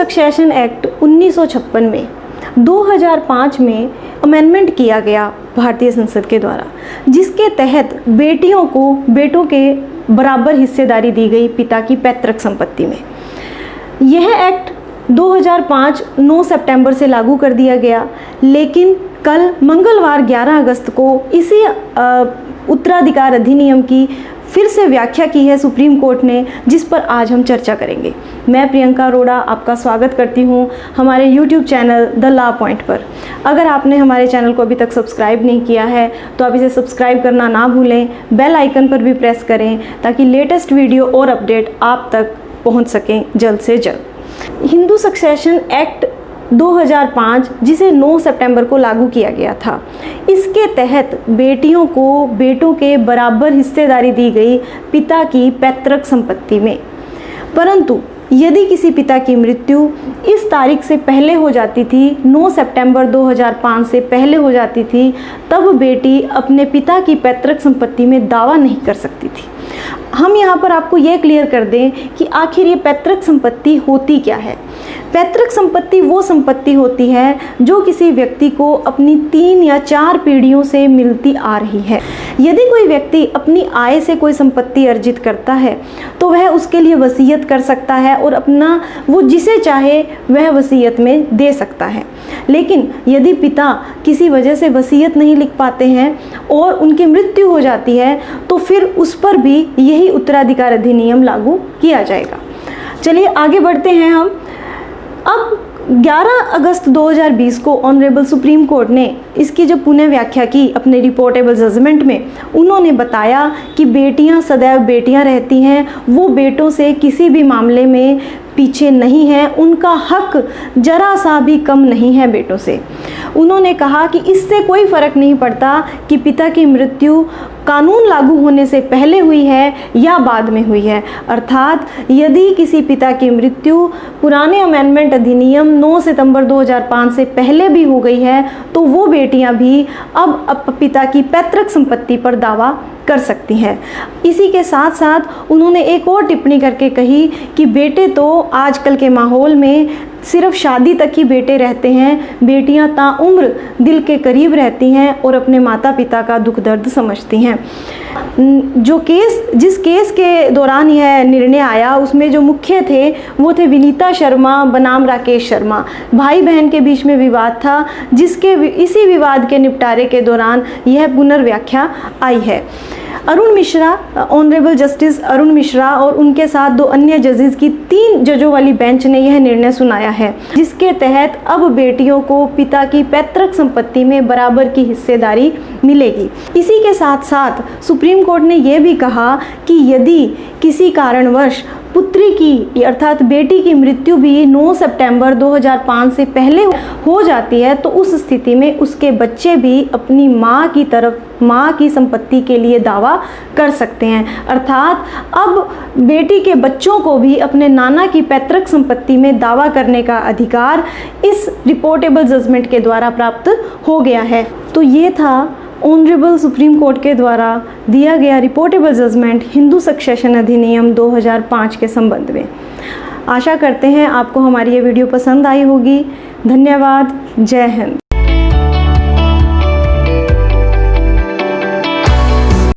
Succession act 1956 में 2005 में amendment किया गया भारतीय संसद के द्वारा, जिसके तहत बेटियों को बेटों के बराबर हिस्सेदारी दी गई पिता की पैतृक संपत्ति में। यह एक्ट 2005 9 सितंबर से लागू कर दिया गया, लेकिन कल मंगलवार 11 अगस्त को इसी उत्तराधिकार अधिनियम की फिर से व्याख्या की है सुप्रीम कोर्ट ने, जिस पर आज हम चर्चा करेंगे। मैं प्रियंका अरोड़ा आपका स्वागत करती हूं हमारे YouTube channel the law point पर। अगर आपने हमारे चैनल को अभी तक सब्सक्राइब नहीं किया है तो आप इसे सब्सक्राइब करना ना भूलें, बेल आइकन पर भी प्रेस करें ताकि लेटेस्ट वीडियो और अपडेट आप तक पहुंच सकें जल्द से जल्द। हिंदू सक्सेशन एक्ट 2005 जिसे 9 सितंबर को लागू किया गया था, इसके तहत बेटियों को बेटों के बराबर हिस्सेदारी दी गई पिता की पैतृक संपत्ति में। परंतु यदि किसी पिता की मृत्यु इस तारीख से पहले हो जाती थी, 9 सितंबर 2005 से पहले हो जाती थी, तब बेटी अपने पिता की पैतृक संपत्ति में दावा नहीं कर सकती थी। हम यहाँ पर आपको यह क्लियर कर दें कि आखिर ये पैतृक संपत्ति होती क्या है। पैतृक संपत्ति वो संपत्ति होती है जो किसी व्यक्ति को अपनी 3 या 4 पीढ़ियों से मिलती आ रही है। यदि कोई व्यक्ति अपनी आय से कोई संपत्ति अर्जित करता है तो वह उसके लिए वसीयत कर सकता है और अपना वो जिसे चाहे वह वसीयत में दे सकता है। लेकिन यदि पिता किसी वजह से वसीयत नहीं लिख पाते हैं और उनकी मृत्यु हो जाती है तो फिर उस पर भी यही उत्तराधिकार अधिनियम लागू किया जाएगा। चलिए आगे बढ़ते हैं हम। अब 11 अगस्त 2020 को ऑनरेबल सुप्रीम कोर्ट ने इसकी जब पुनः व्याख्या की अपने रिपोर्टेबल जजमेंट में, उन्होंने बताया कि बेटियां सदैव बेटियां रहती हैं, वो बेटों से किसी भी मामले में पीछे नहीं है, उनका हक जरा सा भी कम नहीं है बेटों से। उन्होंने कहा कि इससे कोई फ़र्क नहीं पड़ता कि पिता की मृत्यु कानून लागू होने से पहले हुई है या बाद में हुई है। अर्थात यदि किसी पिता की मृत्यु पुराने अमेंडमेंट अधिनियम 9 सितंबर 2005 से पहले भी हो गई है तो वो बेटियां भी अब पिता की पैतृक संपत्ति पर दावा कर सकती हैं। इसी के साथ साथ उन्होंने एक और टिप्पणी करके कही कि बेटे तो आजकल के माहौल में सिर्फ शादी तक ही बेटे रहते हैं, बेटियां ताउम्र दिल के करीब रहती हैं और अपने माता पिता का दुख दर्द समझती हैं। जिस केस के दौरान यह निर्णय आया उसमें जो मुख्य थे वो थे विनीता शर्मा बनाम राकेश शर्मा। भाई बहन के बीच में विवाद था, जिसके इसी विवाद के निपटारे के दौरान यह पुनर्व्याख्या आई है। अरुण मिश्रा, ऑनरेबल जस्टिस अरुण मिश्रा और उनके साथ 2 अन्य जजेस की 3 जजों वाली बेंच ने यह निर्णय सुनाया है, जिसके तहत अब बेटियों को पिता की पैतृक संपत्ति में बराबर की हिस्सेदारी मिलेगी। इसी के साथ साथ सुप्रीम कोर्ट ने यह भी कहा कि यदि किसी कारणवश पुत्री की अर्थात बेटी की मृत्यु भी 9 सितंबर 2005 से पहले हो जाती है तो उस स्थिति में उसके बच्चे भी अपनी माँ की संपत्ति के लिए दावा कर सकते हैं। अर्थात अब बेटी के बच्चों को भी अपने नाना की पैतृक संपत्ति में दावा करने का अधिकार इस रिपोर्टेबल जजमेंट के द्वारा प्राप्त हो गया है। तो ये था ऑनरेबल सुप्रीम कोर्ट के द्वारा दिया गया रिपोर्टेबल जजमेंट हिंदू सक्सेशन अधिनियम 2005 के संबंध में। आशा करते हैं आपको हमारी ये वीडियो पसंद आई होगी। धन्यवाद। जय हिंद।